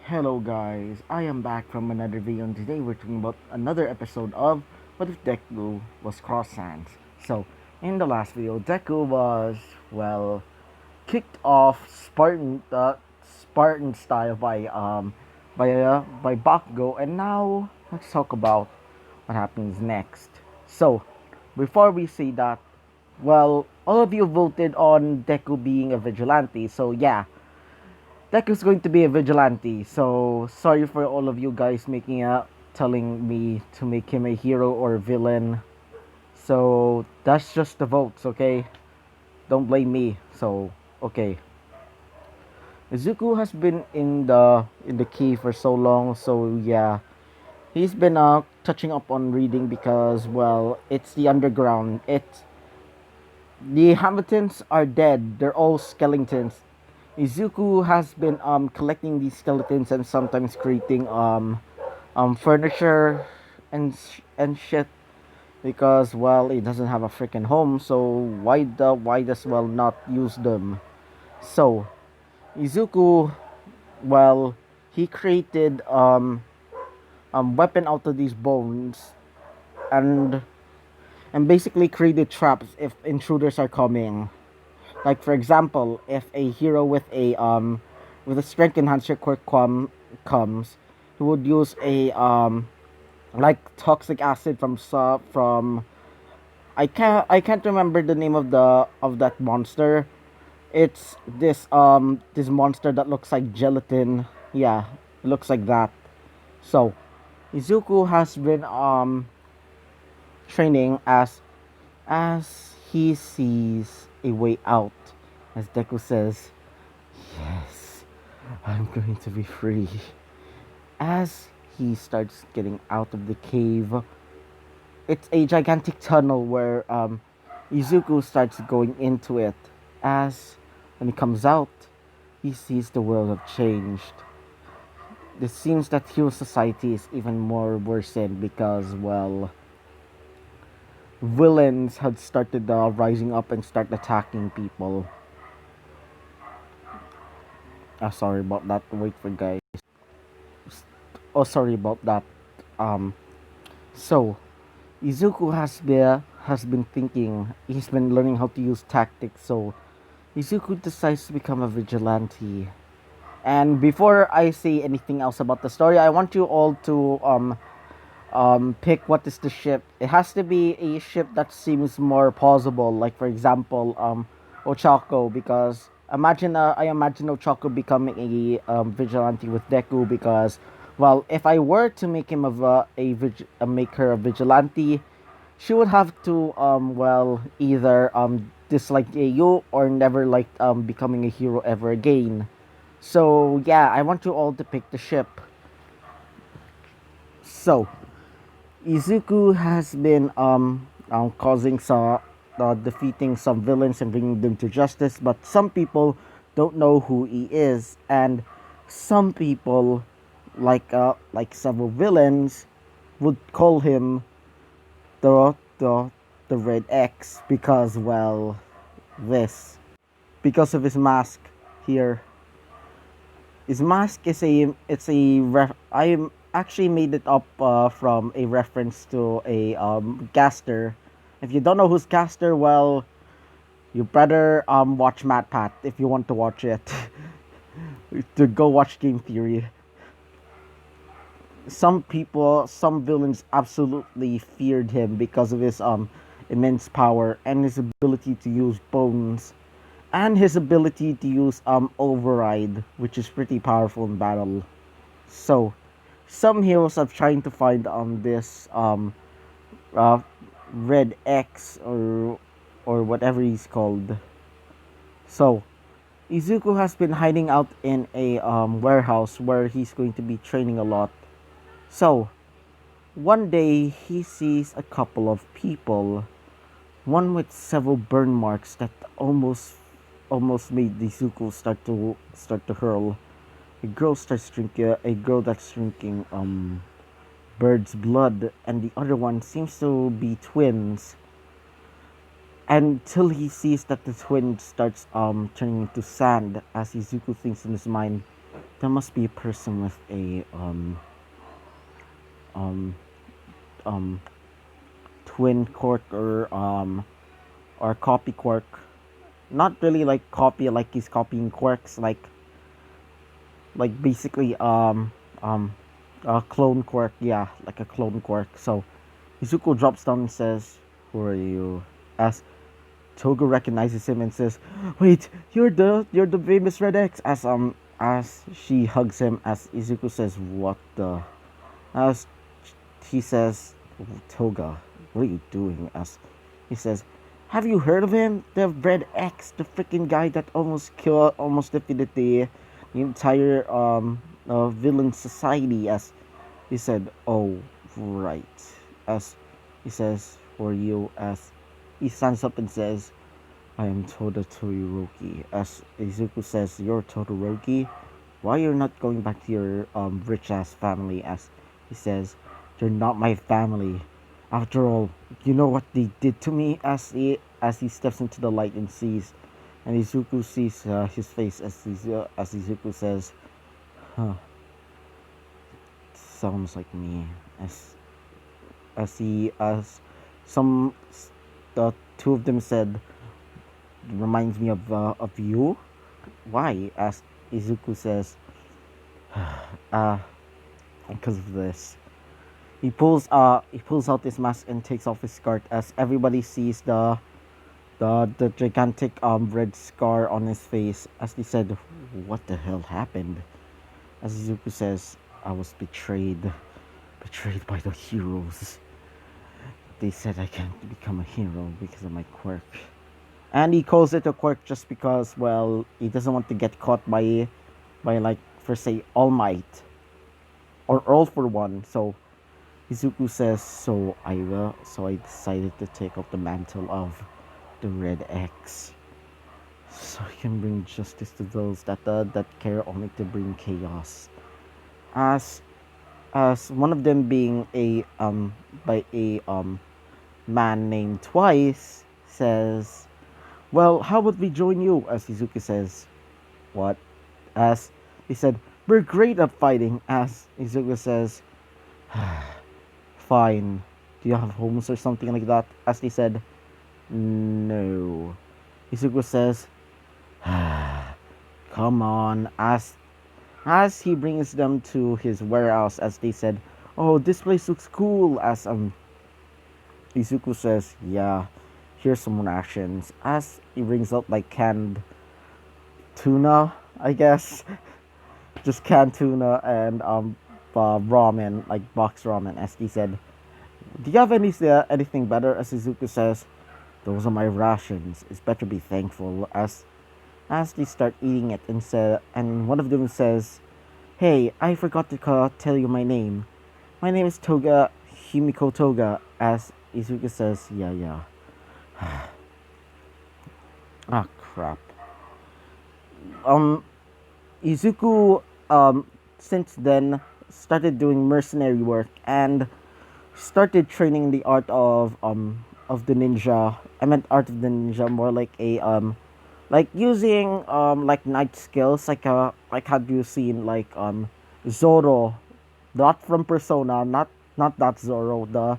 Hello guys, I am back from another video and today we're talking about another episode of What If Deku Was Cross Sands. So, in the last video, Deku was, kicked off Spartan style by Bakugo, and now let's talk about what happens next. So, before we say that, all of you voted on Deku being a vigilante, so yeah, Deku's going to be a vigilante, so sorry for all of you guys telling me to make him a hero or villain. So that's just the votes, okay? Don't blame me. So okay. Izuku has been in the key for so long, so yeah. He's been touching up on reading because it's the underground. The inhabitants are dead. They're all skeletons. Izuku has been collecting these skeletons and sometimes creating furniture and shit because he doesn't have a freaking home, so why does not use them. So Izuku, well he created weapon out of these bones and basically created traps if intruders are coming. Like for example, if a hero with a strength enhancer comes, he would use a like toxic acid from I can't remember the name of that monster. It's this monster that looks like gelatin. Yeah, it looks like that. So Izuku has been training as he sees a way out. As Deku says, yes, I'm going to be free. As he starts getting out of the cave, it's a gigantic tunnel where Izuku starts going into it. As when he comes out, he sees the world have changed. It seems that Hero Society is even more worsened because, villains had started rising up and start attacking people. Sorry about that. Wait for guys. Oh, sorry about that. Um, so Izuku has been thinking. He's been learning how to use tactics. So Izuku decides to become a vigilante. And before I say anything else about the story, I want you all to pick what is the ship. It has to be a ship that seems more plausible. Like for example, Ochako, because I imagine Ochako becoming a vigilante with Deku because, if I were to make him make her a vigilante, she would have to either dislike AU or never like becoming a hero ever again. So yeah, I want you all to pick the ship. So Izuku has been causing some defeating some villains and bringing them to justice, but some people don't know who he is, and some people, like several villains, would call him the the the Red X because this because of his mask here. His mask is I actually made it up from a reference to a Gaster. If you don't know who's Gaster, you better watch Matt Pat if you want to watch it. To go watch Game Theory. Some villains absolutely feared him because of his immense power and his ability to use bones and his ability to use override, which is pretty powerful in battle. So some heroes are trying to find this uh, red X or whatever he's called. So Izuku has been hiding out in a warehouse where he's going to be training a lot. So one day he sees a couple of people, one with several burn marks that almost made Izuku start to hurl. A girl that's drinking bird's blood, and the other one seems to be twins. Until he sees that the twin starts turning into sand, as Izuku thinks in his mind, There must be a person with a um um twin quirk or copy quirk. Not really like copy like he's copying quirks, like basically a clone quirk, yeah, like a clone quirk. So Izuku drops down and says, "Who are you?" As Toga recognizes him and says, "Wait, you're the famous Red X." As she hugs him, as Izuku says, "What the?" As he says, "Toga, what are you doing?" As he says, "Have you heard of him? The Red X, the freaking guy that almost defeated the entire villain society." As he said, "Oh, right." As he says, "For you," as he stands up and says, "I am Toda Todoroki." As Izuku says, "You're Todoroki? Why you're not going back to your rich ass family?" As he says, "You're not my family. After all, you know what they did to me." As he steps into the light and sees, and Izuku sees his face as Izuku says, "Huh, sounds like me." As some the two of them said, "Reminds me of you." Why? As Izuku says, uh, because of this. He pulls out his mask and takes off his skirt as everybody sees the gigantic red scar on his face. As he said, "What the hell happened?" As Izuku says, "I was betrayed by the heroes. They said I can't become a hero because of my quirk." And he calls it a quirk just because, well, he doesn't want to get caught by like, for say, All Might or All for One. So Izuku says, So I decided to take up the mantle of the Red X, so I can bring justice to those that care only to bring chaos. As one of them being a by a man named Twice says, "Well, how about we join you?" As Izuku says, "What?" As he said, "We're great at fighting." As Izuku says, "Fine. Do you have homes or something like that?" As they said, "No." Izuku says, "Come on." As he brings them to his warehouse, as they said, "Oh, this place looks cool." As Izuku says, "Yeah, here's some rations." As he brings out like canned tuna, I guess, just canned tuna and ramen, like box ramen. As he said, "Do you have anything better?" As Izuku says, "Those are my rations. It's better be thankful." As they start eating it, and one of them says, "Hey, I forgot to tell you my name. My name is Toga Himiko Toga." As Izuku says, "Yeah, yeah." Ah, crap. Um, Izuku, since then, started doing mercenary work and started training the art of the ninja. I meant art of the ninja, more like a like using like night skills, like had you seen like Zoro, not from Persona, not that Zoro, the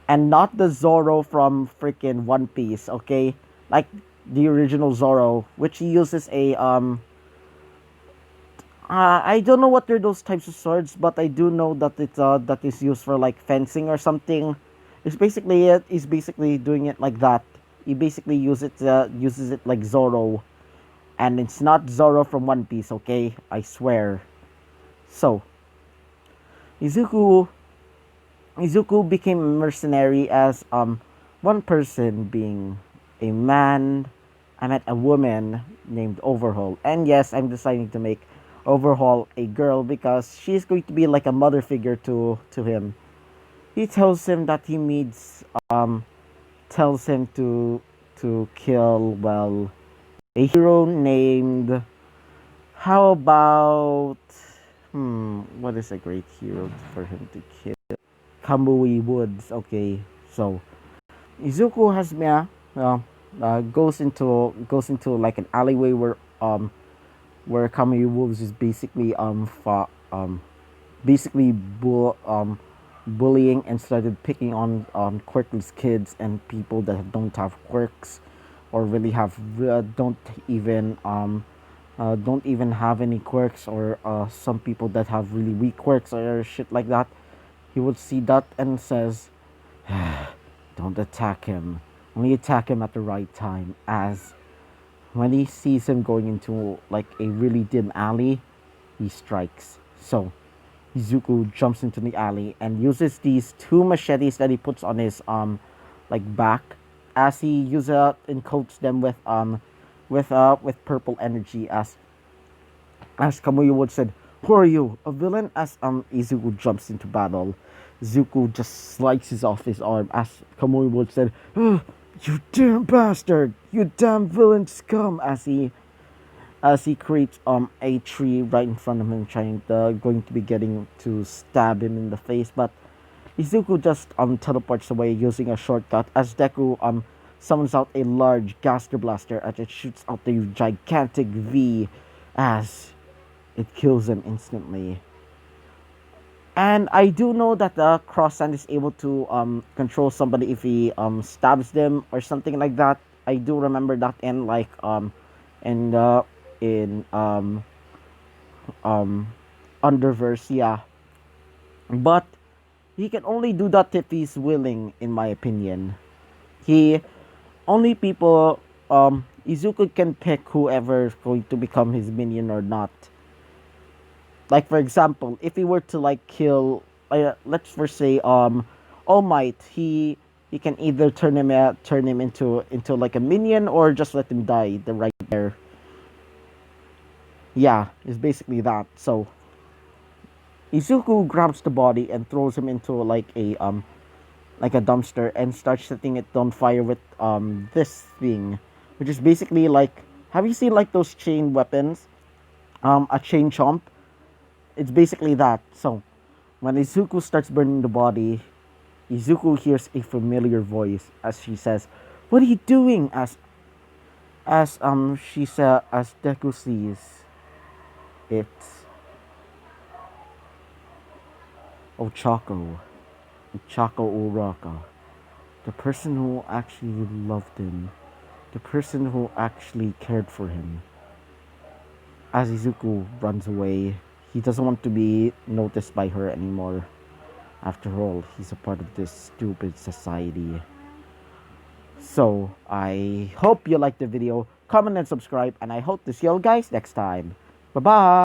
and not the Zoro from freaking One Piece, okay? Like the original Zoro, which he uses a I don't know what are those types of swords, but I do know that it's that is used for like fencing or something. It's basically it. He's basically doing it like that. He basically uses it like Zoro, and it's not Zoro from One Piece. Okay, I swear. So Izuku Izuku became a mercenary as one person being a man. I met a woman named Overhaul, and yes, I'm deciding to make Overhaul a girl because she's going to be like a mother figure to him. He tells him that he needs tells him to kill, well, a hero named, how about, what is a great hero for him to kill? Kamui Woods. Okay, so Izuku uh, goes into like an alleyway where where Kamui Wolves is basically basically bullying and started picking on quirkless kids and people that don't have quirks or really have don't even have any quirks, or some people that have really weak quirks or shit like that. He would see that and says, don't attack him, only attack him at the right time. As when he sees him going into like a really dim alley, he strikes. So Izuku jumps into the alley and uses these two machetes that he puts on his like back, as he uses and coats them with purple energy. As Kamui would said, "Who are you, a villain?" As Izuku jumps into battle, Zuko just slices off his arm. As Kamui would said, "Ugh, you damn bastard, you damn villain scum!" As he creates a tree right in front of him, going to be getting to stab him in the face, but Izuku just teleports away using a shortcut, as Deku summons out a large Gaster Blaster as it shoots out the gigantic V, as it kills him instantly. And I do know that the cross sand is able to control somebody if he stabs them or something like that. I do remember that in like in the in um Underverse, yeah. But he can only do that if he's willing, in my opinion. He only people Izuku can pick whoever is going to become his minion or not. Like for example, if he were to like kill, let's first say All Might, he can either turn him into like a minion, or just let him die the right there. Yeah, it's basically that. So Izuku grabs the body and throws him into like a dumpster and starts setting it on fire with this thing, which is basically like, have you seen like those chain weapons? A chain chomp. It's basically that. So when Izuku starts burning the body, Izuku hears a familiar voice as she says, "What are you doing?" As Deku sees it's Ochako, Ochako Uraka, the person who actually loved him, the person who actually cared for him. As Izuku runs away, he doesn't want to be noticed by her anymore. After all, he's a part of this stupid society. So, I hope you liked the video, comment and subscribe, and I hope to see you guys next time. Bye bye!